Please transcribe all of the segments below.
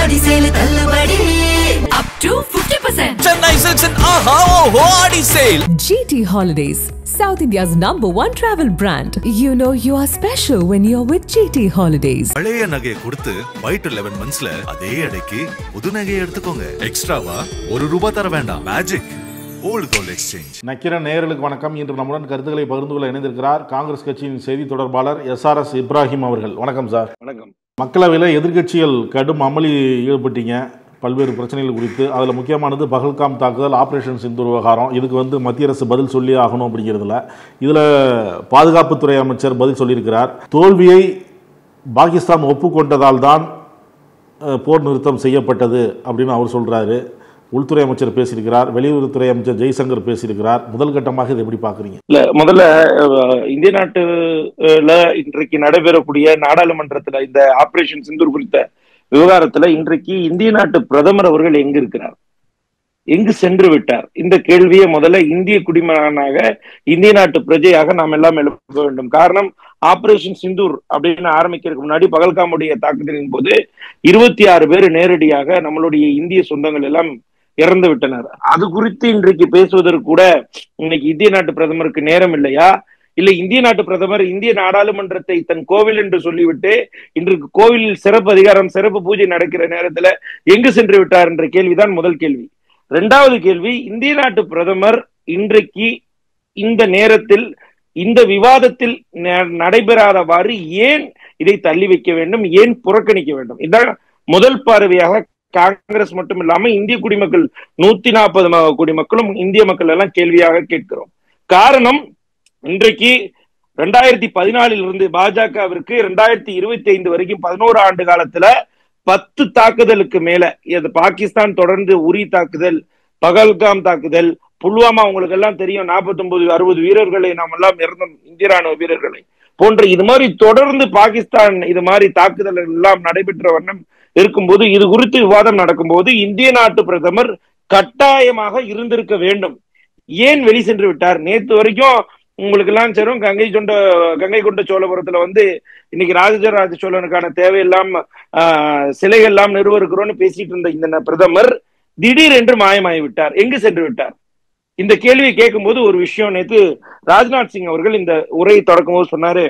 ஆடி sale தள்ளுபடி up to 50%. Chennai Silks and Aha Oho Adi Sale. GT Holidays, South India's #1 travel brand. You know you are special when you're with GT Holidays. பழைய நகையை கொடுத்து by to 11 monthsல அதே அடைக்கு புது நகையை எடுத்துக்கோங்க. எக்ஸ்ட்ராவா ₹1 தர வேண்டாம். Magic old gold exchange. Nakkheeran நேயர்களுக்கு வணக்கம். இன்று நம்முடன் கருத்துக்களை பகிர்ந்து கொள்ள இணைந்திருக்கிறார் காங்கிரஸ் கட்சியின் செய்தி தொடர்பாளர் SRS இப்ராஹிம் அவர்கள். வணக்கம் சார். வணக்கம். மக்களவையில் எதிர்க்கட்சிகள் கடும் அமளி ஈடுபட்டீங்க பல்வேறு பிரச்சனைகள் குறித்து. அதில் முக்கியமானது பகல்காம் தாக்குதல், ஆப்ரேஷன் சிந்தூர் விவகாரம். இதுக்கு மத்திய அரசு பதில் சொல்லி ஆகணும் அப்படிங்கிறதுல இதில் பாதுகாப்புத்துறை அமைச்சர் பதில் சொல்லியிருக்கிறார். தோல்வியை பாகிஸ்தான் ஒப்புக்கொண்டதால் தான் போர் நிறுத்தம் செய்யப்பட்டது அப்படின்னு அவர் சொல்கிறாரு. உள்துறை அமைச்சர் பேசியிருக்கிறார், வெளியுறவுத்துறை அமைச்சர் ஜெய்சங்கர் பேசியிருக்கிறார். முதல் கட்டமாக இதை எப்படி பார்க்குறீங்க? இல்ல, முதல்ல இந்திய நாட்டுல இன்றைக்கு நடைபெறக்கூடிய நாடாளுமன்றத்துல இந்த ஆபரேஷன் சிந்தூர் குறித்த விவகாரத்துல இன்றைக்கு இந்திய நாட்டு பிரதமர் அவர்கள் எங்கு இருக்கிறார், எங்கு சென்று விட்டார்? இந்த கேள்வியை முதல்ல இந்திய குடிமகனாக இந்திய நாட்டு பிரஜையாக நாம் எல்லாம் எழுப்ப வேண்டும். காரணம், ஆபரேஷன் சிந்தூர் அப்படின்னு ஆரம்பிக்கிறதுக்கு முன்னாடி பகல்காமுடைய தாக்குதலின் போது 26 பேர் நேரடியாக நம்மளுடைய இந்திய சொந்தங்கள் எல்லாம் இறந்து விட்டனர். அது குறித்து இன்றைக்கு பேசுவதற்கு கூட இன்னைக்கு இந்திய நாட்டு பிரதமருக்கு நேரம் இல்லையா? இல்ல இந்திய நாட்டு பிரதமர் இந்திய நாடாளுமன்றத்தை தன் கோவில் என்று சொல்லிவிட்டு இன்றைக்கு கோவிலில் சிறப்பு அதிகாரம், சிறப்பு பூஜை நடக்கிற நேரத்துல எங்கு சென்று விட்டார் என்ற கேள்விதான் முதல் கேள்வி. இரண்டாவது கேள்வி, இந்திய நாட்டு பிரதமர் இன்றைக்கு இந்த நேரத்தில் இந்த விவாதத்தில் நடைபெறாதவாறு ஏன் இதை தள்ளி வைக்க வேண்டும், ஏன் புறக்கணிக்க வேண்டும்? இதான் முதல் பார்வையாக காங்கிரஸ் மட்டும் இல்லாம இந்திய குடிமக்கள் 140 கோடி மக்களும் இந்திய மக்கள் எல்லாம் கேள்வியாக கேட்கிறோம். காரணம், இன்றைக்கு 2014 இருந்து பாஜகவிற்கு 2025 வரைக்கும் 11 ஆண்டு காலத்துல 10 தாக்குதலுக்கு மேல, பாகிஸ்தான் தொடர்ந்து உரி தாக்குதல், பகல்காம் தாக்குதல், புல்வாமா உங்களுக்கு எல்லாம் தெரியும், 49-60 வீரர்களை நாம் எல்லாம் இறந்தோம், இந்திய ராணுவ வீரர்களை போன்ற இது மாதிரி தொடர்ந்து பாகிஸ்தான் இது மாதிரி தாக்குதல் எல்லாம் நடைபெற்ற வண்ணம் இருக்கும்போது, இது குறித்து விவாதம் நடக்கும்போது இந்திய நாட்டு பிரதமர் கட்டாயமாக இருந்திருக்க வேண்டும். ஏன் வெளி சென்று விட்டார்? நேற்று வரைக்கும் உங்களுக்கு எல்லாம் சேரும் கங்கை கொண்ட சோழபுரத்துல இன்னைக்கு ராஜராஜ சோழனுக்கான தேவையெல்லாம் சிலைகள் எல்லாம் நிறுவ பேசிட்டு இருந்த இந்த பிரதமர் திடீரென்று மாயமாகி விட்டார். எங்கு சென்று விட்டார்? இந்த கேள்வியை கேட்கும் போது ஒரு விஷயம், நேற்று ராஜ்நாத் சிங் அவர்கள் இந்த உரையை தொடக்கும் போது சொன்னாரு,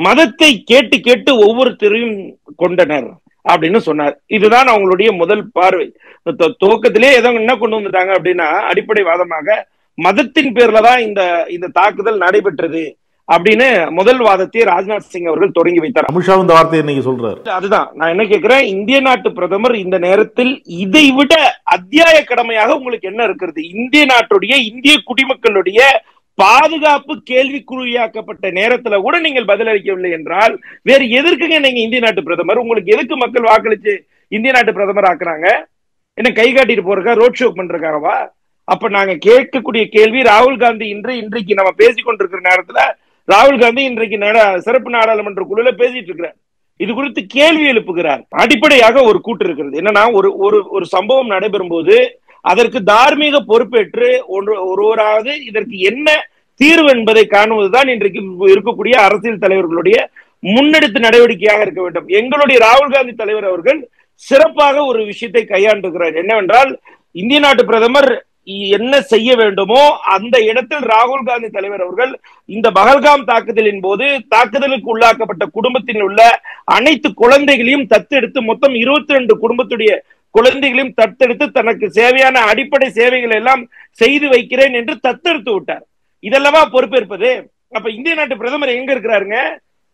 மதத்தை கேட்டு கேட்டு ஒவ்வொருத்தரையும் கொண்டனர் அப்படின்னு சொன்னார். இதுதான் அவங்களுடைய முதல் பார்வை. துவக்கத்திலே ஏதோ என்ன கொண்டு வந்துட்டாங்க அப்படின்னா, அடிப்படை வாதமாக மதத்தின் பேர்ல தான் இந்த தாக்குதல் நடைபெற்றது அப்படின்னு முதல் வாதத்தை ராஜ்நாத் சிங் அவர்கள் தொடங்கி வைத்தார். அமித்ஷா இந்த வார்த்தையை இன்னைக்கு சொல்றாரு. அதுதான் நான் என்ன கேட்கிறேன், இந்திய நாட்டு பிரதமர் இந்த நேரத்தில் இதை விட அத்தியாய கடமையாக உங்களுக்கு என்ன இருக்கிறது? இந்திய நாட்டுடைய இந்திய குடிமக்களுடைய பாதுகாப்பு கேள்விக்குறியாக்கப்பட்ட நேரத்துல கூட நீங்கள் பதிலளிக்கவில்லை என்றால் வேறு எதற்குங்க நீங்க இந்திய நாட்டு பிரதமர்? உங்களுக்கு எதுக்கு மக்கள் வாக்களிச்சு இந்திய நாட்டு பிரதமர் ஆக்குறாங்க? என்ன கை காட்டிட்டு போறக்கா, ரோட் ஷோ பண்றதுக்காகவா? அப்ப நாங்க கேட்கக்கூடிய கேள்வி, ராகுல் காந்தி இன்றைக்கு நம்ம பேசிக் கொண்டிருக்கிற நேரத்துல ராகுல் காந்தி இன்றைக்கு சிறப்பு நாடாளுமன்ற குழுல பேசிட்டு இருக்கிறார். இது குறித்து கேள்வி எழுப்புகிறார். அடிப்படையாக ஒரு கூட்டு இருக்கிறது. என்னன்னா, ஒரு சம்பவம் நடைபெறும் போது அதற்கு தார்மீக பொறுப்பேற்று ஒருவராவது இதற்கு என்ன தீர்வு என்பதை காணுவதுதான் இன்றைக்கு இருக்கக்கூடிய அரசியல் தலைவர்களுடைய முன்னெடுத்து நடவடிக்கையாக இருக்க வேண்டும். எங்களுடைய ராகுல் காந்தி தலைவர் அவர்கள் சிறப்பாக ஒரு விஷயத்தை கையாண்டிருக்கிறார். என்னவென்றால், இந்திய நாட்டு பிரதமர் என்ன செய்ய வேண்டுமோ அந்த இடத்தில் ராகுல் காந்தி தலைவர் அவர்கள் இந்த பகல்காம் தாக்குதலின் போது தாக்குதலுக்கு உள்ளாக்கப்பட்ட குடும்பத்தில் உள்ள அனைத்து குழந்தைகளையும் தத்தெடுத்து, மொத்தம் 22 குடும்பத்துடைய குழந்தைகளையும் தத்தெடுத்து தனக்கு தேவையான அடிப்படை சேவைகள் எல்லாம் செய்து வைக்கிறேன் என்று தத்தெடுத்து விட்டார். இதெல்லவா பொறுப்பேற்பது? அப்ப இந்திய நாட்டு பிரதமர் எங்க இருக்கிறாருங்க?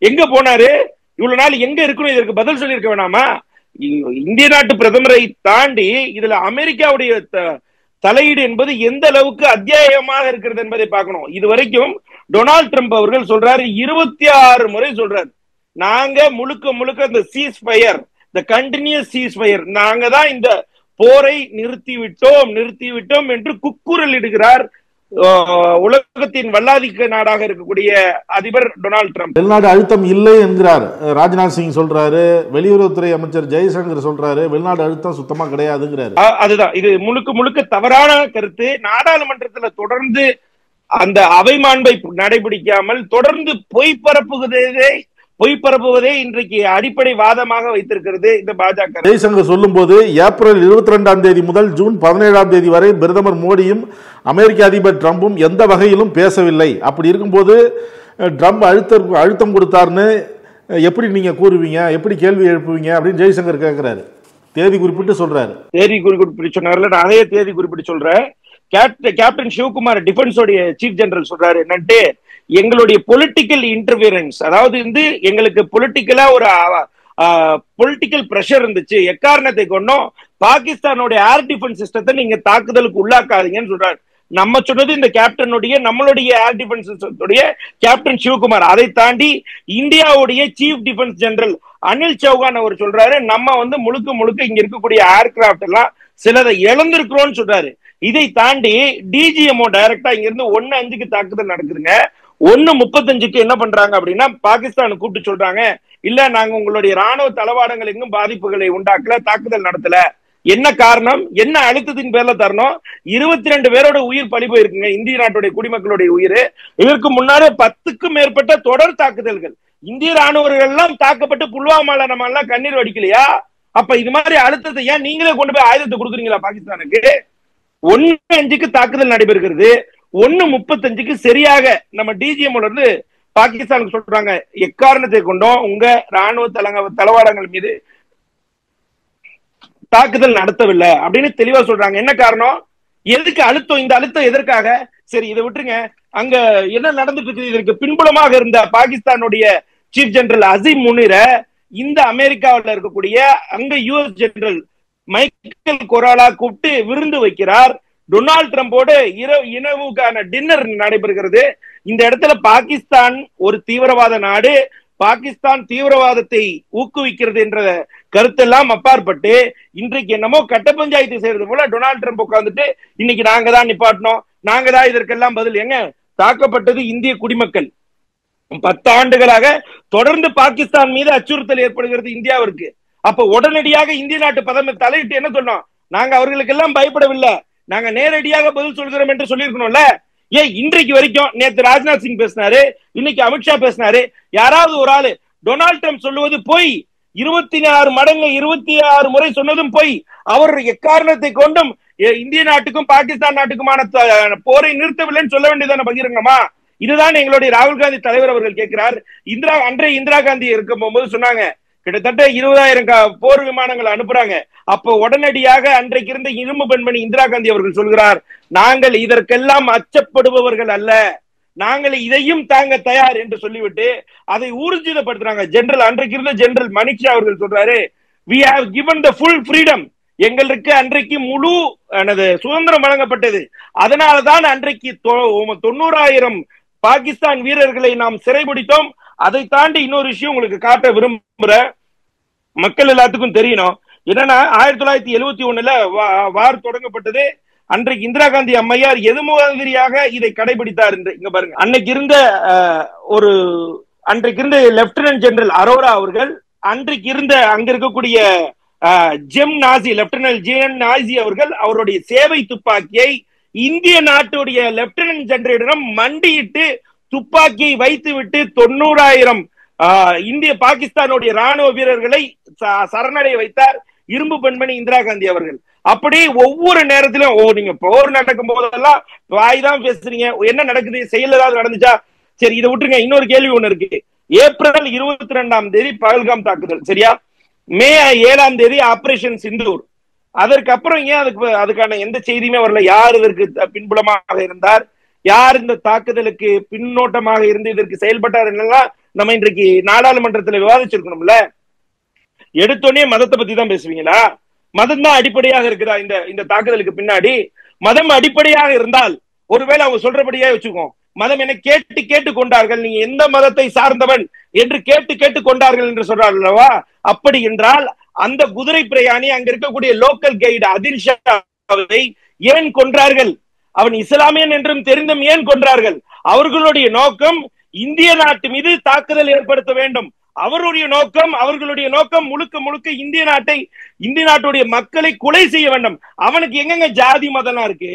எங்க போனாரு? இவ்வளவு நாள் எங்க இருக்கணும்? இதற்கு பதில் சொல்லியிருக்க வேணாமா? இந்திய நாட்டு பிரதமரை தாண்டி இதுல அமெரிக்காவுடைய தலையீடு என்பது எந்த அளவுக்கு அத்தியாயமாக இருக்கிறது என்பதை பார்க்கணும். இதுவரைக்கும் டொனால்ட் ட்ரம்ப் அவர்கள் சொல்றாரு, 26 முறை சொல்றாரு, நாங்க முழுக்க இந்த சீஸ் ஃபயர், இந்த கண்டினியூஸ் சீஸ் ஃபயர், நாங்க தான் இந்த போரை நிறுத்திவிட்டோம் என்று குக்குரல் இடுகிறார் உலகத்தின் வல்லாதிக்க நாடாக இருக்கக்கூடிய அதிபர் டொனால்ட் ட்ரம்ப். வெளிநாடு அழுத்தம் இல்லை என்கிறார் ராஜ்நாத் சிங் சொல்றாரு, வெளியுறவுத்துறை அமைச்சர் ஜெய்சங்கர் சொல்றாரு, வெளிநாடு அழுத்தம் சுத்தமா கிடையாதுங்கிறாரு. அதுதான், இது முழுக்க தவறான கருத்து. நாடாளுமன்றத்துல தொடர்ந்து அந்த அவை மாண்பை நடைபிடிக்காமல் தொடர்ந்து பொய் பரப்புகிறதே பொய் பரப்புவதே இன்றைக்கு அடிப்படை வாதமாக வைத்திருக்கிறது இந்த பாஜக. ஜெய்சங்கர் சொல்லும் போது ஏப்ரல் 22 முதல் ஜூன் 17 வரை பிரதமர் மோடியும் அமெரிக்க அதிபர் டிரம்பும் எந்த வகையிலும் பேசவில்லை. அப்படி இருக்கும்போது ட்ரம்ப் அழுத்தம் கொடுத்தாருன்னு எப்படி நீங்க கூறுவீங்க, எப்படி கேள்வி எழுப்புவீங்க அப்படின்னு ஜெய்சங்கர் கேட்கிறாரு. தேதி குறிப்பிட்டு சொல்றாரு. தேதி குறிப்பிட்டு சொன்னார்ல, நான் அதே தேதி குறிப்பிட்டு சொல்றேன். கேப்டன் சிவகுமார் டிஃபென்ஸோடைய சீஃப் ஜெனரல் சொல்றாரு என்னன்ட்டு, எங்களுடைய பொலிட்டிக்கல் இன்டர்ஃபியரன்ஸ், அதாவது வந்து எங்களுக்கு பொலிட்டிக்கலா ஒரு பொலிட்டிக்கல் பிரஷர் இருந்துச்சு, எக்காரணத்தை கொண்டும் பாகிஸ்தானுடைய ஏர் டிஃபென்ஸ் சிஸ்டத்தை நீங்க தாக்குதலுக்கு உள்ளாக்காதீங்கன்னு சொல்றாரு. நம்ம சொன்னது இந்த கேப்டனுடைய நம்மளுடைய ஏர் டிஃபென்ஸ் சிஸ்டத்துடைய கேப்டன் சிவகுமார். அதை தாண்டி இந்தியாவுடைய chief defence general Anil Chauhan அவர் சொல்றாரு, நம்ம வந்து முழுக்க இங்க இருக்கக்கூடிய ஏர்கிராப்ட் எல்லாம் சிலதை இழந்திருக்கிறோம்னு சொல்றாரு. இதை தாண்டி டிஜிஎம்ஓ டைரக்டா இங்க இருந்து 1:05 தாக்குதல் நடக்குதுங்க. 1:35 என்ன பண்றாங்க அப்படின்னா பாகிஸ்தான் கூப்பிட்டு சொல்றாங்க, இல்ல நாங்க உங்களுடைய ராணுவ தளவாடங்கள் எங்கும் பாதிப்புகளை உண்டாக்கல, தாக்குதல் நடத்தல. என்ன காரணம், என்ன அழுத்தத்தின் பேர்ல தரணும்? 22 பேரோட உயிர் பலி போயிருக்குங்க, இந்திய நாட்டுடைய குடிமக்களுடைய உயிர். இதற்கு முன்னாடி 10க்கும் மேற்பட்ட தொடர் தாக்குதல்கள், இந்திய ராணுவர்கள் எல்லாம் தாக்கப்பட்டு புல்வாமால நம்ம எல்லாம் கண்ணீர் வடிக்கலையா? அப்ப இது மாதிரி அழுத்தத்தை ஏன் நீங்களே கொண்டு போய் ஆயுதத்தை கொடுக்குறீங்களா பாகிஸ்தானுக்கு? 1:05 தாக்குதல் நடைபெறுகிறது. 1:35 சரியாக நம்ம டிஜிஎம்ல இருந்து பாகிஸ்தானுக்கு சொல்றாங்க, எக்காரணத்தை கொண்டும் உங்க ராணுவ தளவாடங்கள் மீது தாக்குதல் நடத்தவில்லை அப்படின்னு தெளிவா சொல்றாங்க. என்ன காரணம், எதுக்கு அழுத்தம், இந்த அழுத்தம் எதற்காக? சரி இதை விட்டுருங்க, அங்க என்ன நடந்துட்டு இருக்கு? இதற்கு பின்புலமாக இருந்த பாகிஸ்தானுடைய சீஃப் ஜெனரல் அசீம் முனிர இந்த அமெரிக்காவில் இருக்கக்கூடிய அங்க யுஎஸ் ஜெனரல் மைக்கேல் கொராலா கூப்பிட்டு விருந்து வைக்கிறார். டொனால்ட் ட்ரம்போடு இரவுக்கான டின்னர் நடைபெறுகிறது. இந்த இடத்துல பாகிஸ்தான் ஒரு தீவிரவாத நாடு, பாகிஸ்தான் தீவிரவாதத்தை ஊக்குவிக்கிறது என்ற கருத்தெல்லாம் அப்பாற்பட்டு இன்றைக்கு என்னமோ கட்ட பஞ்சாயத்து செய்யறது போல டொனால்ட் ட்ரம்ப் உட்கார்ந்துட்டு இன்னைக்கு நாங்க தான் நிப்பாட்டணும், நாங்க தான் இதற்கெல்லாம் பதில். எங்க தாக்கப்பட்டது இந்திய குடிமக்கள். 10 ஆண்டுகளாக தொடர்ந்து பாகிஸ்தான் மீது அச்சுறுத்தல் ஏற்படுகிறது இந்தியாவிற்கு. அப்ப உடனடியாக இந்திய நாட்டு பிரதமர் தலையிட்டு என்ன சொன்னோம், நாங்க அவர்களுக்கெல்லாம் பயப்படவில்லை, நாங்க நேரடியாக பதில் சொல்கிறோம் என்று சொல்லியிருக்கணும்ல. ஏன் இன்றைக்கு வரைக்கும், நேற்று ராஜ்நாத் சிங் பேசினாரு, இன்னைக்கு அமித்ஷா பேசினாரு, யாராவது ஒரு ஆளு டொனால்ட் ட்ரம்ப் சொல்லுவது போய் 26 மடங்கு 26 முறை சொன்னதும் போய், அவர் எக்காரணத்தை கொண்டும் இந்திய நாட்டுக்கும் பாகிஸ்தான் நாட்டுக்குமான போரை நிறுத்தவில்லைன்னு சொல்ல வேண்டியதான பகிரங்கமா? இதுதான் எங்களுடைய ராகுல் காந்தி தலைவர் அவர்கள் கேட்கிறார். அன்றைய இந்திரா காந்தி இருக்கும் போது சொன்னாங்க, கிட்டத்தட்ட 20,000 போர் விமானங்கள் அனுப்புறாங்க. அப்ப உடனடியாக அன்றைக்கு இருந்த இரும்பு பெண்மணி இந்திரா காந்தி அவர்கள் சொல்கிறார், நாங்கள் இதற்கெல்லாம் அச்சப்படுபவர்கள் அல்ல, நாங்கள் இதையும் தாங்க தயார் என்று சொல்லிவிட்டு அதை ஊர்ஜிதப்படுத்துறாங்க. ஜெனரல் அன்றைக்கு இருந்த ஜெனரல் மணிஷா அவர்கள் சொல்றாரு, we have given the full freedom, எங்களுக்கு அன்றைக்கு முழு சுதந்திரம் வழங்கப்பட்டது, அதனாலதான் அன்றைக்கு 90,000 பாகிஸ்தான் வீரர்களை நாம் சிறைபிடித்தோம். அதை தாண்டி இன்னொரு விஷயம் உங்களுக்கு காட்ட விரும்புற, மக்கள் எல்லாத்துக்கும் தெரியணும் என்னன்னா, 1971 வார் தொடங்கப்பட்டது. அன்றைக்கு இந்திரா காந்தி அம்மையார் எது மாதிரியாக இதை கடைபிடித்தார் என்று இங்க பாருங்க. அன்றைக்கு இருந்த லெப்டினன்ட் ஜெனரல் அரோரா அவர்கள், அன்றைக்கு இருந்த அங்க இருக்கக்கூடிய லெப்டினன்ட் ஜெம் நாசி அவர்கள் அவருடைய சேவை துப்பாக்கியை இந்திய நாட்டுடைய லெப்டினன்ட் ஜெனரலிடம் மண்டியிட்டு துப்பாக்கியை வைத்துவிட்டு 90,000 இந்திய பாகிஸ்தானுடைய ராணுவ வீரர்களை சரணடைய வைத்தார் இரும்பு பெண்மணி இந்திரா காந்தி அவர்கள். அப்படி ஒவ்வொரு நேரத்திலும் நீங்க போர் நடக்கும் போதெல்லாம் வாய் தான் பேசுறீங்க, என்ன நடக்குது, செயல் ஏதாவது நடந்துச்சா? சரி இதை விட்டுருங்க, இன்னொரு கேள்வி ஒண்ணு இருக்கு. ஏப்ரல் 22 பகல்காம் தாக்குதல், சரியா? மே 7 ஆபரேஷன் சிந்தூர். அதற்கப்புறம் ஏன் அதுக்கான எந்த செய்தியுமே வரல? யார் இதற்கு பின்புலமாக இருந்தார், யார் இந்த தாக்குதலுக்கு பின்னோட்டமாக இருந்து இதற்கு செயல்பட்டார் என்னெல்லாம் நம்ம இன்றைக்கு நாடாளுமன்றத்தில் விவாதிச்சிருக்கணும்ல. எடுத்தோடனே மதத்தை பத்தி தான் பேசுவீங்களா? மதம் தான் அடிப்படையாக இருக்குதா இந்த தாக்குதலுக்கு பின்னாடி? மதம் அடிப்படையாக இருந்தால் ஒருவேளை அவங்க சொல்றபடியா வச்சுக்கோ, மதம் என கேட்டு கொண்டார்கள், நீங்க எந்த மதத்தை சார்ந்தவன் என்று கேட்டு கொண்டார்கள் என்று சொல்றார்கள் அல்லவா? அப்படி என்றால் அந்த குதிரை பிரயாணி அங்க இருக்கக்கூடிய லோக்கல் கைடு அதில் ஷாவை ஏன் கொன்றார்கள்? அவன் இஸ்லாமியன் என்றும் தெரிந்தும் ஏன் கொன்றார்கள்? அவர்களுடைய நோக்கம் இந்திய நாட்டு மீது தாக்குதல் ஏற்படுத்த வேண்டும். அவர்களுடைய நோக்கம் முழுக்க இந்திய நாட்டுடைய மக்களை கொலை செய்ய வேண்டும். அவனுக்கு எங்கெங்க ஜாதி மதம் இருக்கு?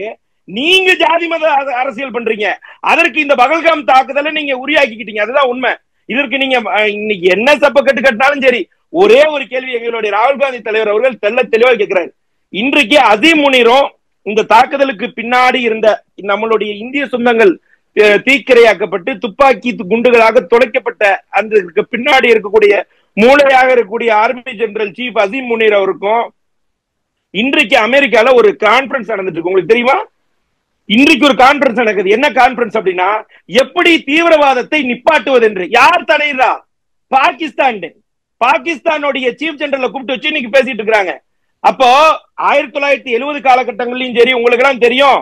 நீங்க ஜாதி மத அரசியல் பண்றீங்க. அதற்கு இந்த பகல்காம் தாக்குதலை நீங்க உரியாக்கிக்கிட்டீங்க. அதுதான் உண்மை. இதற்கு நீங்க இன்னைக்கு என்ன சப்ப கட்டினாலும் சரி, ஒரே ஒரு கேள்வி எங்களுடைய ராகுல் காந்தி தலைவர் அவர்கள் தெளிவா கேட்கிறார். இன்றைக்கு அசீம் முனீரும் இந்த தாக்குதலுக்கு பின்னாடி இருந்த நம்மளுடைய இந்திய சொந்தங்கள் தீக்கிரையாக்கப்பட்டு துப்பாக்கி குண்டுகளாக தொலைக்கப்பட்ட அந்த பின்னாடி இருக்கக்கூடிய மூளையாக இருக்கக்கூடிய army general chief Asim Munir அவருக்கும் இன்றைக்கு அமெரிக்கால ஒரு கான்பரன்ஸ் நடந்துட்டு இருக்கு. உங்களுக்கு தெரியுமா? இன்றைக்கு ஒரு கான்பரன்ஸ் நடக்குது. என்ன கான்பரன்ஸ் அப்படின்னா, எப்படி தீவிரவாதத்தை நிப்பாட்டுவது என்று. யார் தடையிறா? பாகிஸ்தானுடைய சீஃப் ஜெனரல் கூப்பிட்டு வச்சு இன்னைக்கு பேசிட்டு இருக்காங்க. அப்போ 1970 காலகட்டங்களையும் சரி, உங்களுக்கு எல்லாம் தெரியும்,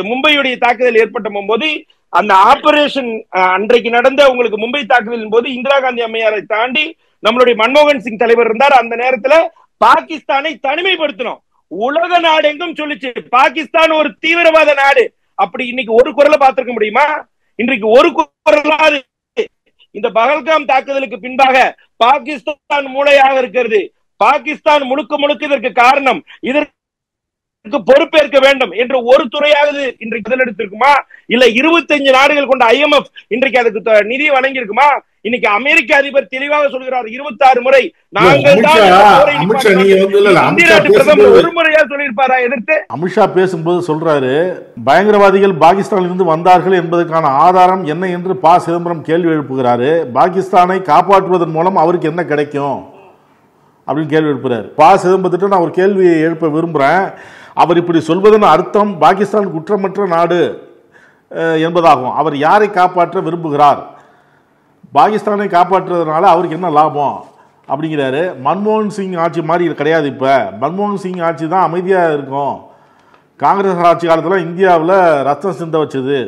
மும்பையுடைய தாக்குதல் ஏற்பட்ட போது அந்த ஆபரேஷன் அன்றைக்கு நடந்த உங்களுக்கு மும்பை தாக்குதலின் போது இந்திரா காந்தி அம்மையாரை தாண்டி நம்மளுடைய மன்மோகன் சிங் தலைவர் இருந்தார். அந்த நேரத்துல பாகிஸ்தானை தனிமைப்படுத்தணும். உலக நாடு எங்கும் சொல்லிச்சு பாகிஸ்தான் ஒரு தீவிரவாத நாடு. அப்படி இன்னைக்கு ஒரு குரலை பார்த்திருக்க முடியுமா? இன்றைக்கு ஒரு குரலாது இந்த பஹல்காம் தாக்குதலுக்கு பின்பாக பாகிஸ்தான் மூளையாக இருக்கிறது. பாகிஸ்தான் முழுக்க இதற்கு காரணம், இதற்கு பொறுப்பேற்க வேண்டும் என்ற ஒரு துறையாவது இன்றைக்கு பதிலெடுத்திருக்குமா? இல்ல 25 நாடுகள் கொண்ட IMF இன்றைக்கு அதுக்கு நிதி வழங்கி இருக்குமா? இன்னைக்கு அமெரிக்க அதிபர் தெளிவாக சொல்கிறார், 26 முறை நாங்கள் ஒரு முறையா சொல்லியிருப்பாரா எதிர்த்து? அமித்ஷா பேசும்போது சொல்றாரு, பயங்கரவாதிகள் பாகிஸ்தானில் இருந்து வந்தார்கள் என்பதற்கான ஆதாரம் என்ன என்று ப. சிதம்பரம் கேள்வி எழுப்புகிறாரு. பாகிஸ்தானை காப்பாற்றுவதன் மூலம் அவருக்கு என்ன கிடைக்கும் அப்படின்னு கேள்வி எழுப்புறாரு. ப. சிதம்பரத்திட்ட நான் ஒரு கேள்வி எழுப்ப விரும்புறேன். அவர் இப்படி சொல்வதன் அர்த்தம் பாகிஸ்தான் குற்றமற்ற நாடு என்பதாகும். அவர் யாரை காப்பாற்ற விரும்புகிறார்? பாகிஸ்தானை காப்பாற்றுறதுனால அவருக்கு என்ன லாபம் அப்படிங்கிறாரு. மன்மோகன் சிங் ஆட்சி மாதிரி கிடையாது. இப்ப மன்மோகன் சிங் ஆட்சி தான் அமைதியா இருக்கும். காங்கிரஸ் ஆட்சி காலத்துல இந்தியாவில் ரத்தம் சிந்த வச்சது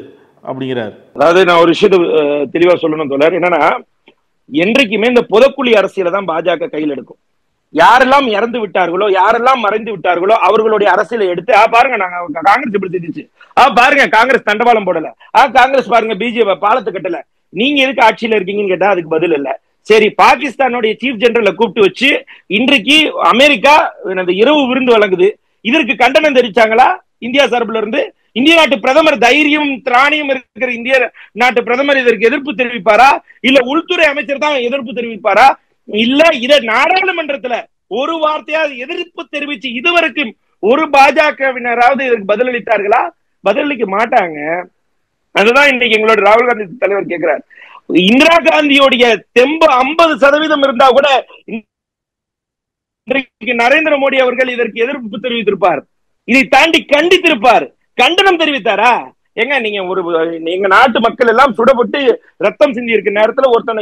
அப்படிங்கிறார். அதாவது நான் ஒரு விஷயத்தை தெளிவா சொல்லணும் தோழர். என்னன்னா, என்றைக்குமே இந்த புதக்குழி அரசியலை தான் பாஜக கையில் எடுக்கும். யாரெல்லாம் இறந்து விட்டார்களோ, யாரெல்லாம் மறைந்து விட்டார்களோ அவர்களுடைய அரசியலை எடுத்து பாருங்க, நாங்க காங்கிரஸ் இப்படி செஞ்சிச்சு, பாருங்க காங்கிரஸ் தண்டவாளம் போடல, காங்கிரஸ் பாருங்க பிஜேபி பாலத்தை கட்டல, நீங்க எதுக்கு ஆட்சியில இருக்கீங்கன்னு கேட்டா அதுக்கு பதில் இல்ல. சரி, பாகிஸ்தானுடைய சீஃப் ஜெனரலை கூப்பிட்டு வச்சு இன்றைக்கு அமெரிக்கா அந்த இரவு விருந்து வழங்குது. இதற்கு கண்டனம் தெரிவிச்சாங்களா இந்தியா சார்பில் இருந்து? இந்திய நாட்டு பிரதமர் தைரியம் திராணியம் இருக்கிற இந்திய நாட்டு பிரதமர் இதற்கு எதிர்ப்பு தெரிவிப்பாரா? இல்ல உள்துறை அமைச்சர் தான் எதிர்ப்பு தெரிவிப்பாரா? இல்ல இத நாடாளுமன்றத்துல ஒரு வார்த்தையாவது எதிர்ப்பு தெரிவிச்சு இதுவரைக்கும் ஒரு பாஜகவினராவது இதற்கு பதிலளித்தார்களா? பதிலளிக்க மாட்டாங்க. அதுதான் இன்னைக்கு எங்களோட ராகுல் காந்தி தலைவர் கேட்கிறார். இந்திரா காந்தியோடைய தெம்பு 50% இருந்தா கூட இன்றைக்கு நரேந்திர மோடி அவர்கள் இதற்கு எதிர்ப்பு தெரிவித்திருப்பார். இதை தாண்டி கண்டித்திருப்பார். கண்டனம் தெரிவித்தாரா? எங்க நீங்க எங்க நாட்டு மக்கள் எல்லாம் சுடப்பட்டு ரத்தம் சிந்தி இருக்க நேரத்துல ஒருத்தனை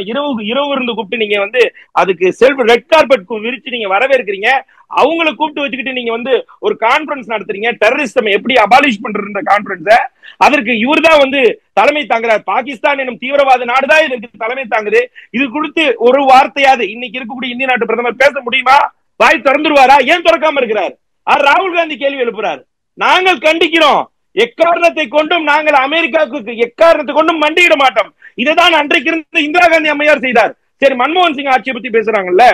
இரவு இருந்து கூப்பிட்டு நீங்க அதுக்கு செல்ஃப் ரெட் கார்பெட் விரிச்சு நீங்க வரவேற்கிறீங்க. அவங்களை கூப்பிட்டு வச்சுக்கிட்டு நீங்க ஒரு கான்பரன்ஸ் நடத்துறீங்க. டெரரிஸ்டம் எப்படி அபாலிஷ் பண்ற கான்பரன்ஸ அதற்கு இவர் தான் தலைமை தாங்குறார். பாகிஸ்தான் எனும் தீவிரவாத நாடுதான் இதற்கு தலைமை தாங்குது. இது குறித்து ஒரு வார்த்தையாவது இன்னைக்கு இருக்கக்கூடிய இந்திய நாட்டு பிரதமர் பேச முடியுமா? வாய் திறந்துருவாரா? ஏன் திறக்காம இருக்கிறார்? ராகுல் காந்தி கேள்வி எழுப்புறார். நாங்கள் கண்டிக்கிறோம். எக்காரணத்தை கொண்டும் நாங்கள் அமெரிக்காவுக்கு எக்காரணத்தை கொண்டும் மண்டியிட மாட்டோம். இதைதான் அன்றைக்கு இருந்த இந்திரா காந்தி அம்மையார் செய்தார். சரி, மன்மோகன் சிங் ஆட்சியை பத்தி பேசுறாங்கல்ல,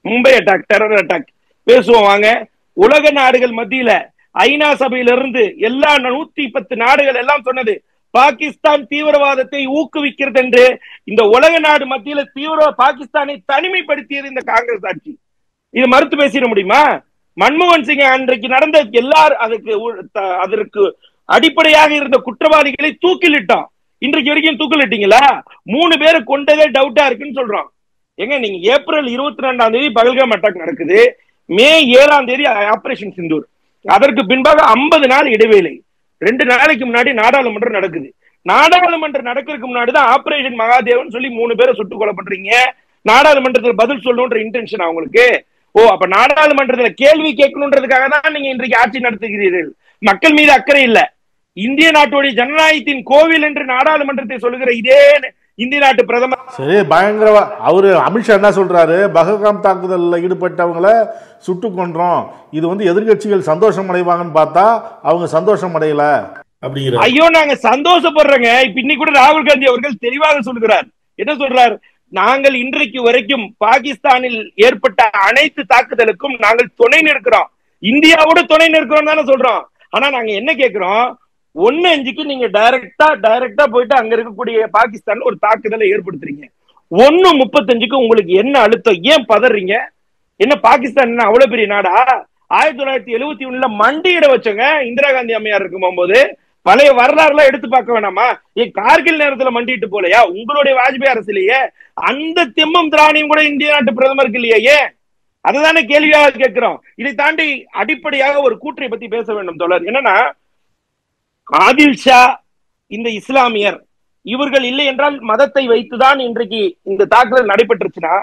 மும்பை அட்டாக், டெரர் அட்டாக் பேசுவோம் வாங்க. உலக நாடுகள் மத்தியில ஐநா சபையிலிருந்து எல்லா 110 நாடுகள் எல்லாம் சொன்னது பாகிஸ்தான் தீவிரவாதத்தை ஊக்குவிக்கிறது என்று. இந்த உலக நாடு மத்தியில பாகிஸ்தானை தனிமைப்படுத்தியது இந்த காங்கிரஸ் ஆட்சி. இது மறுத்து பேசிட முடியுமா? மன்மோகன் சிங் அன்றைக்கு நடந்த அதற்கு அடிப்படையாக இருந்த குற்றவாளிகளை தூக்கிலிட்டான். இன்றைக்கு வரைக்கும் தூக்கிலிட்டீங்களா? 3 பேரை கொண்டதே டவுட்டா இருக்குன்னு சொல்றோம். எங்க நீங்க ஏப்ரல் 22ஆம் தேதி பகல்காம் அட்டாக் நடக்குது. மே 7ஆம் தேதி ஆபரேஷன் சிந்தூர். அதற்கு பின்பாக 50 நாள் இடைவேளை. 2 நாளைக்கு முன்னாடி நாடாளுமன்றம் நடக்குது. நாடாளுமன்றம் நடக்கிறதுக்கு முன்னாடிதான் ஆபரேஷன் மகாதேவன் சொல்லி 3 பேரை சுட்டுக் கொலை பண்றீங்க. நாடாளுமன்றத்தில் பதில் சொல்லணும்ன்ற இன்டென்ஷன் அவங்களுக்கு. அப்ப நாடாளுமன்றத்தில் கேள்வி கேட்கணுன்றதுக்காக தான் நீங்க இன்றைக்கு ஆட்சி நடத்துகிறீர்கள். மக்கள் மீது அக்கறை இல்ல. இந்திய நாட்டுடைய ஜனநாயகத்தின் கோவில் என்று நாடாளுமன்றத்தை சொல்லுகிற இதே இந்திய நாட்டு பிரதமர் சரி பயங்கரவா அவரு அமித்ஷா என்ன சொல்றாரு? பஹல்காம் தாக்குதல்ல ஈடுபட்டவங்களை சுட்டு கொன்றோம். இது எதிர்கட்சிகள் சந்தோஷம் அடைவாங்கன்னு பார்த்தா அவங்க சந்தோஷம் அடையல அப்படிங்கிற. ஐயோ, நாங்க சந்தோஷப்படுறோங்க. இப்ப இன்னைக்கு கூட ராகுல் காந்தி அவர்கள் தெளிவாக சொல்கிறார். என்ன சொல்றார்? நாங்கள் இன்றைக்கு வரைக்கும் பாகிஸ்தானில் ஏற்பட்ட அனைத்து தாக்குதலுக்கும் நாங்கள் துணை நிற்கிறோம். இந்தியாவோட துணை நிற்கிறோம் தானே சொல்றோம். ஆனா நாங்க என்ன கேட்கிறோம்? 1-5க்கு நீங்க டைரக்டா போயிட்டு அங்க இருக்கக்கூடிய பாகிஸ்தான் ஒரு தாக்குதலை ஏற்படுத்துறீங்க. 1-35க்கு உங்களுக்கு என்ன அழுத்தம்? ஏன் பதறீங்க? என்ன பாகிஸ்தான் அவ்வளவு பெரிய நாடா? 1971 மண்டியிட வச்சங்க இந்திரா காந்தி அம்மையார் இருக்கும் போது. பழைய வரலாறுலாம் எடுத்து பார்க்க வேணாமா? ஏன் கார்கில் நேரத்துல மண்டிட்டு போலையா? உங்களுடைய வாஜ்பாய் அரசுலயே அந்த திம்மம் திராணியும் கூட இந்திய நாட்டு பிரதமருக்கு இல்லையா? ஏன்? அதுதானே கேள்வியாக கேட்கிறோம். இதை தாண்டி அடிப்படையாக ஒரு கூற்றை பத்தி பேச வேண்டும் தோழர். என்னன்னா, ஆதில் ஷா, இந்த இஸ்லாமியர் இவர்கள் இல்லை என்றால் மதத்தை வைத்துதான் இன்றைக்கு இந்த தாக்குதல் நடைபெற்றுச்சுன்னா,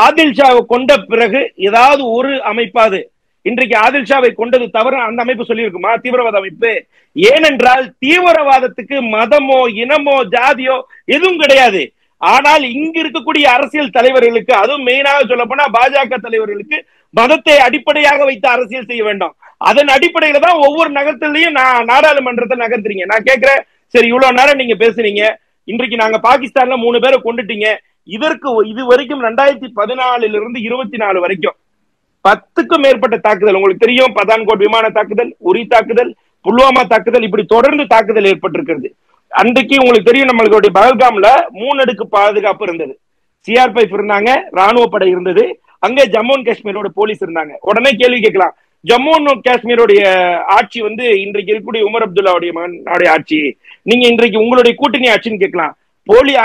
ஆதில் ஷாவை கொண்ட பிறகு ஏதாவது ஒரு அமைப்பாது இன்றைக்கு ஆதில் ஷாவை கொண்டது தவறு அந்த அமைப்பு சொல்லியிருக்குமா? தீவிரவாத அமைப்பு. ஏனென்றால் தீவிரவாதத்துக்கு மதமோ இனமோ ஜாதியோ எதுவும் கிடையாது. ஆனால் இங்கு இருக்கக்கூடிய அரசியல் தலைவர்களுக்கு, அதுவும் மெயினாக சொல்ல போனா பாஜக தலைவர்களுக்கு, மதத்தை அடிப்படையாக வைத்து அரசியல் செய்ய வேண்டும். அதன் அடிப்படையில தான் ஒவ்வொரு நகரத்திலையும் நாடாளுமன்றத்தை நகர்த்துறீங்க. நான் கேட்கிறேன், சரி இவ்வளவு நேரம் நீங்க பேசுறீங்க, இன்றைக்கு நாங்க பாகிஸ்தான்ல 3 பேரை கொண்டுட்டீங்க. இதற்கு இது வரைக்கும் 2014 24 வரைக்கும் 10க்கும் மேற்பட்ட தாக்குதல் உங்களுக்கு தெரியும். பதான்கோட் விமான தாக்குதல், உரி தாக்குதல், புல்வாமா தாக்குதல், இப்படி தொடர்ந்து தாக்குதல் ஏற்பட்டிருக்கிறது. அன்றைக்கு உங்களுக்கு தெரியும், நம்மளுடைய பஹல்காம்ல 3 அடுக்கு பாதுகாப்பு இருந்தது. சிஆர்பிஎஃப் இருந்தாங்க, ராணுவ படை இருந்தது, அங்கே ஜம்மு அண்ட் காஷ்மீரோட போலீஸ் இருந்தாங்க. உடனே கேள்வி கேட்கலாம், ஜம்மு அண்ட் காஷ்மீருடைய ஆட்சி இன்றைக்கு இருக்கக்கூடிய உமர் அப்துல்லாவுடைய மகனுடைய ஆட்சி, நீங்க இன்றைக்கு உங்களுடைய கூட்டணி ஆட்சின்னு கேட்கலாம்.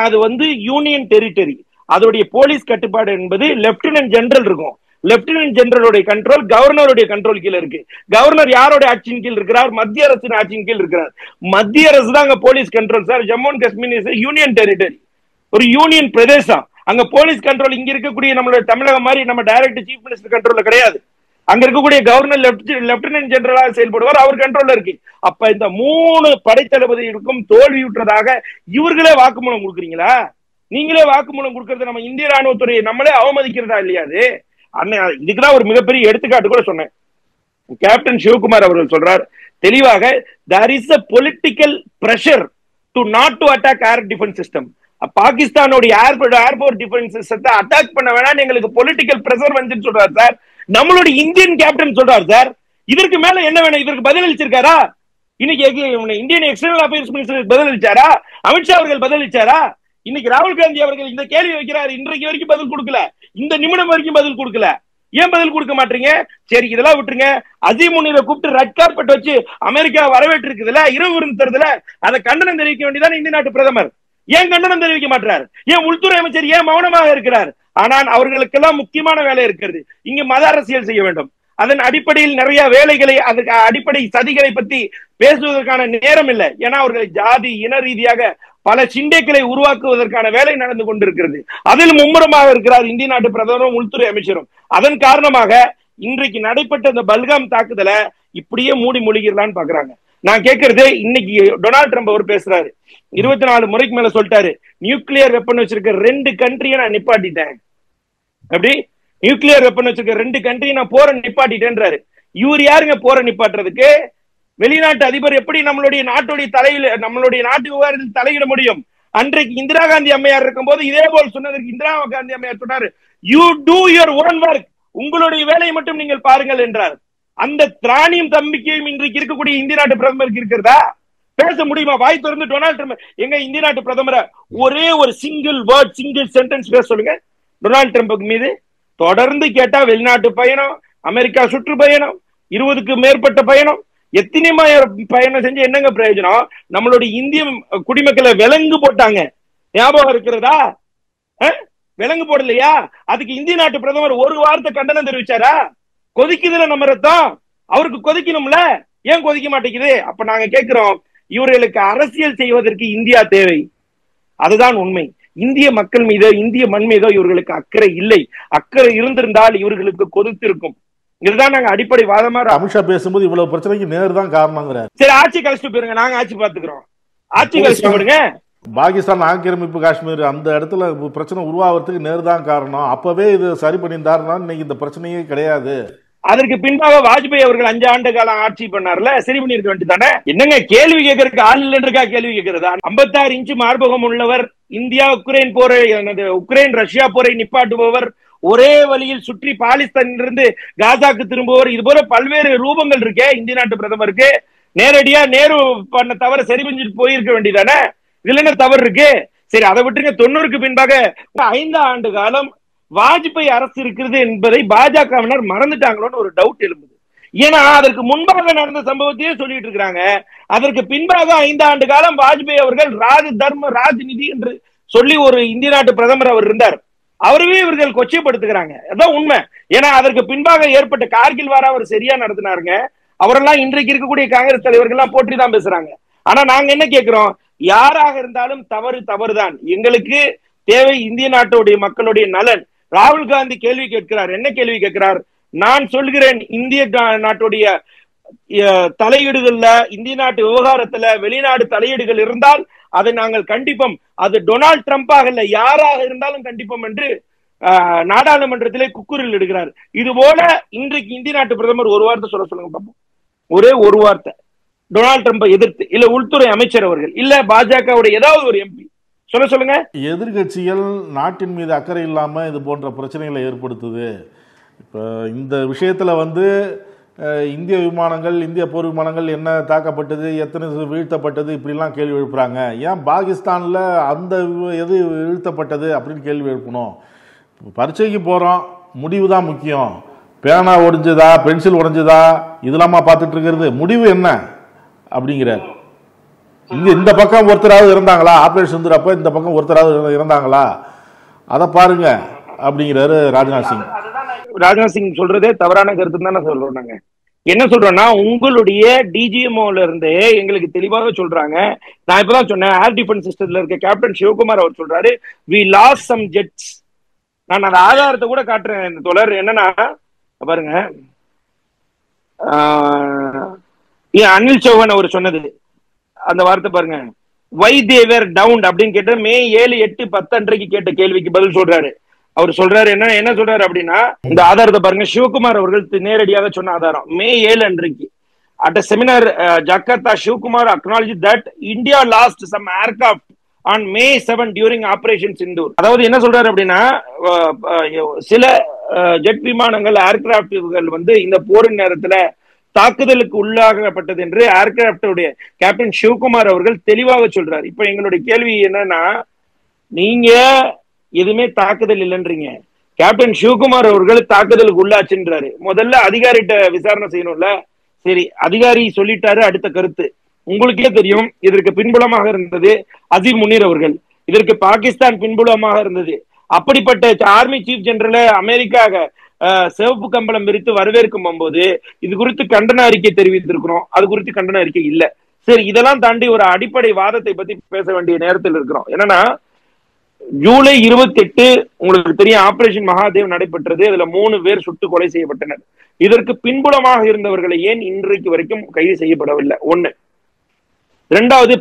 அது யூனியன் டெரிட்டரி, அதோடைய போலீஸ் கட்டுப்பாடு என்பது லெப்டினன்ட் ஜெனரல் இருக்கும். லெப்டினன்ட் ஜெனரலுடைய கண்ட்ரோல் கவர்னருடைய கண்ட்ரோல் கீழ இருக்கு. கவர்னர் யாரோட ஆட்சியின் கீழ் இருக்கிறார்? மத்திய அரசின் ஆட்சியின் கீழ் இருக்கிறார். மத்திய அரசு தான் அங்க police control. Sir, Jammu and Kashmir union territory, ஒரு யூனியன் பிரதேசம். அங்க போலீஸ் கண்ட்ரோல் இங்க இருக்கக்கூடிய நம்மளுடைய தமிழகம் மாதிரி நம்ம டைரக்ட் சீஃப் மினிஸ்டர் கண்ட்ரோல்ல கிடையாது. அங்க இருக்கக்கூடிய கவர்னர் லெப்டினன்ட் ஜெனரலாக செயல்படுவார், அவர் கண்ட்ரோல்ல இருக்கு. அப்ப இந்த 3 படைத்தளபதிகளுக்கும் தோல்வியுற்றதாக இவர்களே வாக்குமூலம் கொடுக்குறீங்களா? நீங்களே வாக்குமூலம் கொடுக்கறது நம்ம இந்திய ராணுவத்துறை நம்மளே அவமதிக்கிறதா இல்லையா? இதுக்குதான் ஒரு மிகப்பெரிய எடுத்துக்காட்டு கூட சொன்னேன். கேப்டன் சிவகுமார் அவர்கள் சொல்றார் தெளிவாக, there is a political pressure to not to attack air defense system. பாகிஸ்தானோட ஏர்போர்ட் டிஃபென்ஸ் சிஸ்டத்தை அட்டாக் பண்ண வேணாம், எங்களுக்கு பொலிட்டிக்கல் பிரஷர் வந்துன்னு சொல்றாரு சார். நம்மளுடைய இந்தியன் கேப்டன் சொல்றாரு சார். இதற்கு மேல என்ன வேணும்? இதற்கு பதில் அளிச்சிருக்காரா? இன்னைக்கு இந்தியன் எக்ஸ்டர்னல் அஃபேர்ஸ் மினிஸ்டர் பதில் அளிச்சாரா? அமித்ஷா அவர்கள் பதில் அளிச்சாரா? இன்னைக்கு ராகுல் காந்தி அவர்கள் இந்த கேள்வி வைக்கிறார், இன்றைக்கு வரைக்கும் பதில் கொடுக்கல, இந்த நிமிடம் வரைக்கும் பதில் கொடுக்கல. ஏன் பதில் கொடுக்க மாட்டீங்க? சரி, இதெல்லாம் விட்டுருங்க. அசீம் முனீரை கூப்பிட்டு ரெட் கார்பெட் வச்சு அமெரிக்கா வரவேற்று இருக்குதுல, இரவு விருந்து தருதுல, அதை கண்டனம் தெரிவிக்க வேண்டியதான் இந்திய நாட்டு பிரதமர். ஏன் கண்டனம் தெரிவிக்க மாட்டார்? ஏன் உள்துறை அமைச்சர் ஏன் மௌனமாக இருக்கிறார்? ஆனால் அவர்களுக்கெல்லாம் முக்கியமான வேலை இருக்கிறது. இங்கு மத அரசியல் செய்ய வேண்டும். அதன் அடிப்படையில் நிறைய வேலைகளை, அதுக்கு அடிப்படை சதிகளை பத்தி பேசுவதற்கான நேரம் இல்லை. ஏன்னா அவர்கள் ஜாதி இன ரீதியாக பல சிண்டைகளை உருவாக்குவதற்கான வேலை நடந்து கொண்டிருக்கிறது. அதில் மும்முரமாக இருக்கிறார் இந்திய நாட்டு பிரதமரும் உள்துறை அமைச்சரும். அதன் காரணமாக இன்றைக்கு நடைபெற்ற இந்த பல்காம் தாக்குதலை இப்படியே மூடி மொழிகிறான்னு பாக்குறாங்க. நான் கேட்கறது, இன்னைக்கு டொனால்ட் ட்ரம்ப் அவர் பேசுறாரு, 24 முறைக்கு மேல சொல்லிட்டாரு, நியூக்ளியர் வெப்பன் வச்சிருக்க 2 கண்ட்ரியை நான் நிப்பாட்டிட்டேன். அப்படி நியூக்ளியர் வெப்பன் வச்சிருக்க 2 கண்ட்ரியை நான் போற நிப்பாட்டிட்டேன்றாரு. இவர் யாருங்க போற நிப்பாட்டுறதுக்கு? வெளிநாட்டு அதிபர் எப்படி நம்மளுடைய நாட்டுடைய தலையில, நம்மளுடைய நாட்டு விவகாரத்தில் தலையிட முடியும்? அன்றைக்கு இந்திரா காந்தி அம்மையார் இருக்கும் போது இதே போல் சொன்னதற்கு இந்திரா காந்தி அம்மையார் சொன்னாரு, you two your own work, உங்களுடைய வேலையை மட்டும் நீங்கள் பாருங்கள் என்றார். அந்த திராணியும் தம்பிக்கையும் இன்றைக்கு இருக்கக்கூடிய இந்திய நாட்டு பிரதமருக்கு இருக்கிறதா? பேச முடியுமா? வாய் திறந்து டொனால்ட் ட்ரம்ப் எங்க இந்திய நாட்டு பிரதமரை ஒரே ஒரு சிங்கிள் வேர்ட், சிங்கிள் சென்டென்ஸ் பேச சொல்லுங்க டொனால்ட் ட்ரம்ப் மீது. தொடர்ந்து கேட்டா வெளிநாட்டு பயணம், அமெரிக்கா சுற்றுப்பயணம், 20க்கும் மேற்பட்ட பயணம், எத்தனை பயணம் செஞ்சு என்னங்க பிரயோஜனம்? நம்மளுடைய இந்திய குடிமக்களை விலங்கு போட்டாங்க, ஞாபகம் இருக்கிறதா? விலங்கு போடலையா? அதுக்கு இந்திய நாட்டு பிரதமர் ஒரு வார்த்தை கண்டனம் தெரிவிச்சாரா? கொதிக்குதுல நம்ம ரத்தம், அவருக்கு கொதிக்கணும்ல, ஏன் கொதிக்க மாட்டேங்குது? அப்ப நாங்க கேட்கிறோம், இவர்களுக்கு அரசியல் செய்வதற்கு இந்தியா தேவை, அதுதான் உண்மை. இந்திய மக்கள் மீதோ இந்திய மண் மீதோ இவர்களுக்கு அக்கறை இல்லை. அக்கறை இருந்திருந்தால் இவர்களுக்கு கொதித்திருக்கும். இதுதான் நாங்க அடிப்படை வாதமா. அமித்ஷா பேசும்போது இவ்வளவு பிரச்சனைக்கு நேர் தான் காரணங்கிறார். சரி, ஆட்சி கழிச்சுட்டு போயிருங்க, நாங்க ஆட்சி பாத்துக்கிறோம், ஆட்சி கழிச்சுட்டு போடுங்க. பாகிஸ்தான் ஆக்கிரமிப்பு காஷ்மீர் அந்த இடத்துல பிரச்சனை உருவாகிறதுக்கு நேர் தான் காரணம். அப்பவே இது சரி பண்ணியிருந்தாருன்னா இன்னைக்கு இந்த பிரச்சனையே கிடையாது. அதற்கு பின்பாக வாஜ்பாய் அவர்கள் 5 ஆண்டு காலம் ஆட்சி பண்ணார்ல, சரி பண்ணிருக்க வேண்டியதானே. என்னங்க கேள்வி கேட்கறதுக்கு ஆள் இல்லைன்றா கேள்வி கேட்கிறதா? 56 இன்ச்சு மார்பகம் உள்ளவர், இந்தியா உக்ரைன் போரை, உக்ரைன் ரஷ்யா போரை நிப்பாட்டுபவர், ஒரே வழியில் சுற்றி பாகிஸ்தானிலிருந்து காசாக்கு திரும்புவர், இது போல பல்வேறு ரூபங்கள் இருக்கே இந்திய நாட்டு பிரதமருக்கு. நேரடியா நேரு பண்ண தவற சரி செஞ்சுட்டு போயிருக்க வேண்டியதானே? இதுல என்ன தவறு இருக்கு? சரி, அதை விட்டுருங்க. 90க்கு பின்பாக 5 ஆண்டு காலம் வாஜ்பாய் அரசு இருக்கிறது என்பதை பாஜகவினர் மறந்துட்டாங்களோன்னு ஒரு டவுட் எழும்புது. ஏன்னா அதற்கு முன்பாக நடந்த சம்பவத்தையே சொல்லிட்டு இருக்கிறாங்க. அதற்கு பின்பாக 5 ஆண்டு காலம் வாஜ்பாய் அவர்கள் ராஜ தர்ம ராஜ்நிதி என்று சொல்லி ஒரு இந்திய நாட்டு பிரதமர் அவர் இருந்தார். அவரவே இவர்கள் கொச்சைப்படுத்துகிறாங்க. அதான் உண்மை. ஏன்னா அதற்கு பின்பாக ஏற்பட்ட கார்கில் வார அவர் சரியா நடத்தினாருங்க. அவரெல்லாம் இன்றைக்கு இருக்கக்கூடிய காங்கிரஸ் தலைவர்கள் எல்லாம் போற்றி தான் பேசுறாங்க. ஆனா நாங்க என்ன கேட்கிறோம்? யாராக இருந்தாலும் தவறு தவறுதான். எங்களுக்கு தேவை இந்திய நாட்டுடைய மக்களுடைய நலன். ராகுல் காந்தி கேள்வி கேட்கிறார். என்ன கேள்வி கேட்கிறார்? நான் சொல்கிறேன், இந்திய நாட்டுடைய தலையீடுகள்ல, இந்திய நாட்டு விவகாரத்துல வெளிநாடு தலையீடுகள் இருந்தால் அதை நாங்கள் கண்டிப்போம். அது டொனால்ட் ட்ரம்பாக இல்ல, யாராக இருந்தாலும் கண்டிப்போம் என்று நாடாளுமன்றத்திலே குக்குரில் இடுகிறார். இது போல இன்றைக்கு இந்திய நாட்டு பிரதமர் ஒரு வார்த்தை சொல்லுங்க பாப்போம். ஒரே ஒரு வார்த்தை டொனால்ட் ட்ரம்பை எதிர்த்து, இல்ல உள்துறை அமைச்சர் அவர்கள், இல்ல பாஜகவுடைய ஏதாவது ஒரு எம்பி சொல்லுங்க. எதிர்கட்சிகள் நாட்டின் மீது அக்கறை இல்லாம இது போன்ற பிரச்சனைகளை ஏற்படுத்துது. இப்ப இந்த விஷயத்துல இந்திய விமானங்கள், இந்திய போர் விமானங்கள் என்ன தாக்கப்பட்டது, எத்தனை வீழ்த்தப்பட்டது, இப்படிலாம் கேள்வி எழுப்புறாங்க. ஏன் பாகிஸ்தானில் அந்த எது வீழ்த்தப்பட்டது அப்படின்னு கேள்வி எழுப்பணும்? பரீட்சைக்கு போகிறோம், முடிவு தான் முக்கியம். பேனா உடைஞ்சதா, பென்சில் உடைஞ்சதா, இதெல்லாமா பார்த்துட்டு இருக்கிறது? முடிவு என்ன அப்படிங்கிறார். இந்த பக்கம் ஒருத்தராவது இருந்தாங்களா? ஆபரேஷன் சிந்தூர் அப்ப இந்த பக்கம் ஒருத்தராவது இருந்தாங்களா? அதை பாருங்க அப்படிங்கிறாரு ராஜ்நாத் சிங். ராஜ்நாத் சிங் சொல்றதே தவறான கருத்து தான் சொல்றோம். நாங்க என்ன சொல்றோம்னா, உங்களுடைய டிஜிஎம்ஓல இருந்து எங்களுக்கு தெளிவாக சொல்றாங்க. நான் இப்பதான் சொன்னேன், ஏர் டிஃபென்ஸ் சிஸ்டத்துல இருக்க கேப்டன் சிவகுமார் அவர் சொல்றாரு, we lost some jets. நான் அந்த ஆதாரத்தை கூட காட்டுறேன். இந்த தொடர் என்னன்னா பாருங்க, அனில் சௌஹான் அவர் சொன்னது அந்த வார்த்தை பாருங்க, why they were downed அப்படின்னு கேட்ட மே 7, 8, 10 அன்றைக்கு கேட்ட கேள்விக்கு பதில் சொல்றாரு. அவர் சொல்றாரு என்ன சொல்றாரு அப்படின்னா, இந்த ஆதாரத்தை பாருங்க. சிவகுமார் அவர்கள் நேரடியாக சொன்ன ஆதாரம் மே 7 அன்றைக்கு at a seminar Jakarta, Shivkumar acknowledged that India lost some aircraft on May 7 during Operation Sindoor. அதாவது என்ன சொல்றாரு அப்படின்னா, சில ஜெட் விமானங்கள், ஏர்கிராப்டுகள் இந்த போரின் நேரத்துல தாக்குதலுக்கு உள்ளாகப்பட்டது என்று ஏர்கிராப்டுடைய கேப்டன் சிவகுமார் அவர்கள் தெளிவாக சொல்றாரு. இப்ப எங்களுடைய கேள்வி என்னன்னா, நீங்க எதுவுமே தாக்குதல் இல்லைன்றீங்க, கேப்டன் சிவகுமார் அவர்கள் தாக்குதலுக்கு உள்ளாச்சுன்றாரு. முதல்ல அதிகாரிகிட்ட விசாரணை செய்யணும்ல. சரி, அதிகாரி சொல்லிட்டாரு. அடுத்த கருத்து உங்களுக்கே தெரியும், இதற்கு பின்புலமாக இருந்தது அசீம் முனீர் அவர்கள், இதற்கு பாகிஸ்தான் பின்புலமாக இருந்தது. அப்படிப்பட்ட ஆர்மி சீஃப் ஜெனரல் அமெரிக்கா சிவப்பு கம்பளம் விரித்து வரவேற்கும் போது இது குறித்து கண்டன அறிக்கை தெரிவித்திருக்கிறோம். அது குறித்து கண்டன அறிக்கை இல்ல. சரி, இதெல்லாம் தாண்டி ஒரு அடிப்படை வாதத்தை பத்தி பேச வேண்டிய நேரத்தில் இருக்கிறோம். என்னன்னா, ஜூலை 28 உங்களுக்கு தெரியும், ஆபரேஷன் மகாதேவ் நடைபெற்றது. அதுல 3 பேர் சுட்டு கொலை செய்யப்பட்டனர். இதற்கு பின்புலமாக இருந்தவர்களை ஏன் இன்றைக்கு வரைக்கும் கைது செய்யப்படவில்லை? ஒண்ணு. இரண்டாவது,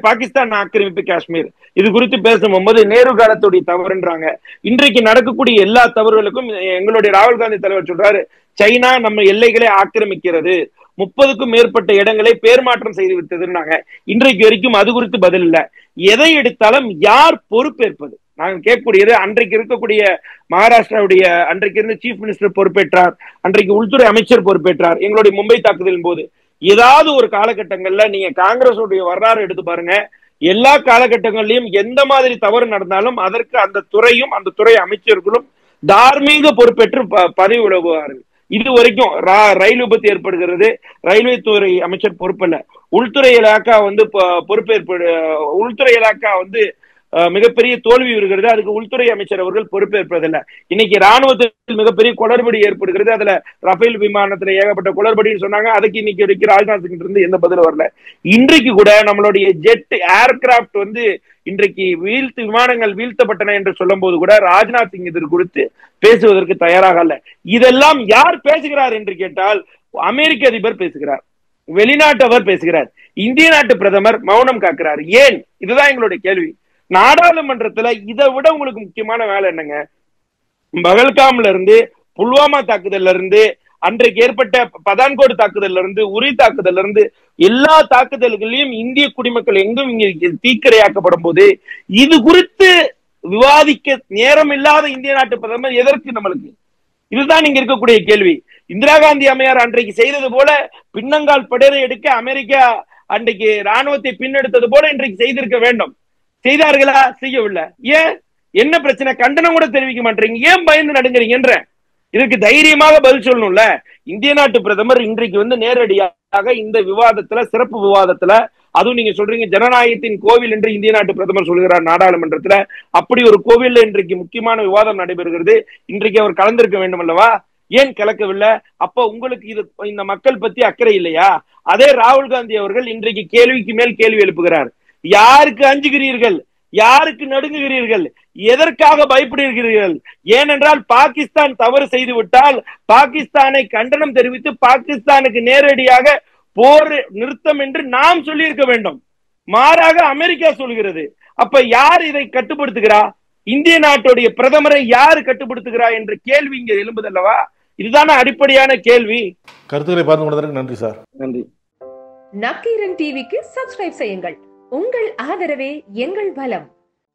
பாகிஸ்தான் ஆக்கிரமிப்பு காஷ்மீர், இது குறித்து பேசும்போது நேரு காலத்துடைய தவறுன்றாங்க. இன்றைக்கு நடக்கக்கூடிய எல்லா தவறுகளுக்கும் எங்களுடைய ராகுல் காந்தி தலைவர் சொல்றாரு, சைனா நம்ம எல்லைகளை ஆக்கிரமிக்கிறது, 30க்கும் மேற்பட்ட இடங்களை பேர் மாற்றம் செய்து விட்டதுன்னாங்க. இன்றைக்கு வரைக்கும் அது குறித்து பதில் இல்ல. எதை எடுத்தாலும் யார் பொறுப்பேற்பது? நாங்க கேட்கக்கூடியது, அன்றைக்கு இருக்கக்கூடிய மகாராஷ்டிராவுடைய அன்றைக்கு இருந்த சீஃப் மினிஸ்டர் பொறுப்பேற்றார், அன்றைக்கு உள்துறை அமைச்சர் பொறுப்பேற்றார். எங்களுடைய மும்பை தாக்குதலின் போது ஏதாவது ஒரு காலகட்டங்கள்ல நீங்க காங்கிரஸ் வரலாறு எடுத்து பாருங்க, எல்லா காலகட்டங்களிலும் எந்த மாதிரி தவறு நடந்தாலும் அதற்கு அந்த துறையும் அந்த துறை அமைச்சர்களும் தார்மீக பொறுப்பேற்று பதவி விலகுவார்கள். இது வரைக்கும் ரயில் விபத்து ஏற்படுகிறது, ரயில்வே துறை அமைச்சர் பொறுப்பில்ல. உள்துறை இலாக்கா உள்துறை இலாக்கா மிகப்பெரிய தோல்வி வருகிறது, அதுக்கு உள்துறை அமைச்சர் அவர்கள் பொறுப்பேற்பதில்லை. இன்னைக்கு ராணுவத்தில் மிகப்பெரிய குளறுபடி ஏற்படுகிறது, அதுல ரஃபேல் விமானத்துல ஏகப்பட்ட குளறுபடின்னு சொன்னாங்க. அதுக்கு இன்னைக்கு வரைக்கும் ராஜ்நாத் சிங் இருந்து எந்த பதிலும் வரல. இன்றைக்கு கூட நம்மளுடைய ஜெட் ஏர்கிராப்ட் இன்றைக்கு விமானங்கள் வீழ்த்தப்பட்டன என்று சொல்லும் போது கூட ராஜ்நாத் சிங் இது குறித்து பேசுவதற்கு தயாராக அல்ல. இதெல்லாம் யார் பேசுகிறார் என்று கேட்டால், அமெரிக்க அதிபர் பேசுகிறார், வெளிநாட்டவர் பேசுகிறார், இந்திய நாட்டு பிரதமர் மௌனம் காக்கிறார். ஏன்? இதுதான் எங்களுடைய கேள்வி. நாடாளுமன்றத்துல இதை விட உங்களுக்கு முக்கியமான வேலை என்னங்க? பகல்காம்ல இருந்து, புல்வாமா தாக்குதல்ல இருந்து, அன்றைக்கு ஏற்பட்ட பதான்கோட் தாக்குதல்ல இருந்து, உரி தாக்குதல்ல இருந்து, எல்லா தாக்குதல்களையும் இந்திய குடிமக்கள் எங்கும் இங்க தீக்கிரையாக்கப்படும் போது இது குறித்து விவாதிக்க நேரம் இல்லாத இந்திய நாட்டு பிரதமர் எதற்கு நம்மளுக்கு? இதுதான் இங்க இருக்கக்கூடிய கேள்வி. இந்திரா காந்தி அம்மையார் அன்றைக்கு செய்தது போல பின்னங்கால் படையை எடுக்க அமெரிக்கா அன்றைக்கு ராணுவத்தை பின்னெடுத்தது போல இன்றைக்கு செய்திருக்க வேண்டும். செய்தார்களா? செய்யவில்லை. ஏன்? என்ன பிரச்சனை? கண்டனம் கூட தெரிவிக்க மாட்டீங்க. ஏன் பயந்து நடுங்குறீங்கன்ற இதுக்கு தைரியமாக பதில் சொல்லணும்ல. இந்திய நாட்டு பிரதமர் இன்றைக்கு நேரடியாக இந்த விவாதத்துல, சிறப்பு விவாதத்துல, அதுவும் நீங்க சொல்றீங்க ஜனநாயகத்தின் கோவில் என்று இந்திய நாட்டு பிரதமர் சொல்கிறார் நாடாளுமன்றத்துல. அப்படி ஒரு கோவில்ல இன்றைக்கு முக்கியமான விவாதம் நடைபெறுகிறது. இன்றைக்கு அவர் கலந்திருக்க வேண்டும் அல்லவா? ஏன் கலக்கவில்லை? அப்ப உங்களுக்கு இந்த மக்கள் பத்தி அக்கறை இல்லையா? அதே ராகுல் காந்தி அவர்கள் இன்றைக்கு கேள்விக்கு மேல் கேள்வி எழுப்புகிறார். யாருக்கு அஞ்சுகிறீர்கள்? யாருக்கு நடுங்குகிறீர்கள்? எதற்காக பயப்படுகிறீர்கள்? ஏனென்றால் பாகிஸ்தான் தவறு செய்து விட்டால் பாகிஸ்தானை கண்டனம் தெரிவித்து பாகிஸ்தானுக்கு நேரடியாக போர் நிறுத்தம் என்று நாம் சொல்லி இருக்க வேண்டும். மாறாக அமெரிக்கா சொல்கிறது. அப்ப யார் இதை கட்டுப்படுத்துகிறா? இந்திய நாட்டுடைய பிரதமரை யாரு கட்டுப்படுத்துகிறா என்ற கேள்வி இங்க எழும்புதல்லவா? இதுதான அடிப்படையான கேள்வி. கருத்துக்களை பார்த்து கொண்டதற்கு நன்றி சார். நன்றி. நக்கீரன் டிவிக்கு சப்ஸ்கிரைப் செய்யுங்கள். உங்கள் ஆதரவே எங்கள் பலம்.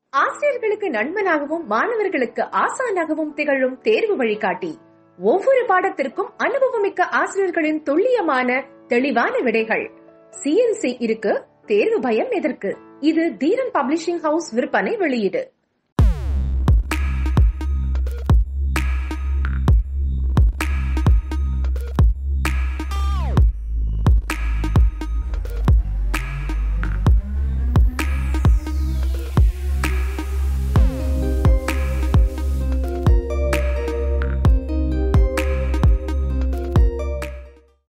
ஆசிரியர்களுக்கு நண்பனாகவும் மாணவர்களுக்கு ஆசானாகவும் திகழும் தேர்வு வழிகாட்டி. ஒவ்வொரு பாடத்திற்கும் அனுபவமிக்க ஆசிரியர்களின் துல்லியமான தெளிவான விடைகள். CNC இருக்கு, தேர்வு பயம் எதற்கு? இது தீரன் பப்ளிஷிங் ஹவுஸ் விற்பனை வெளியீடு.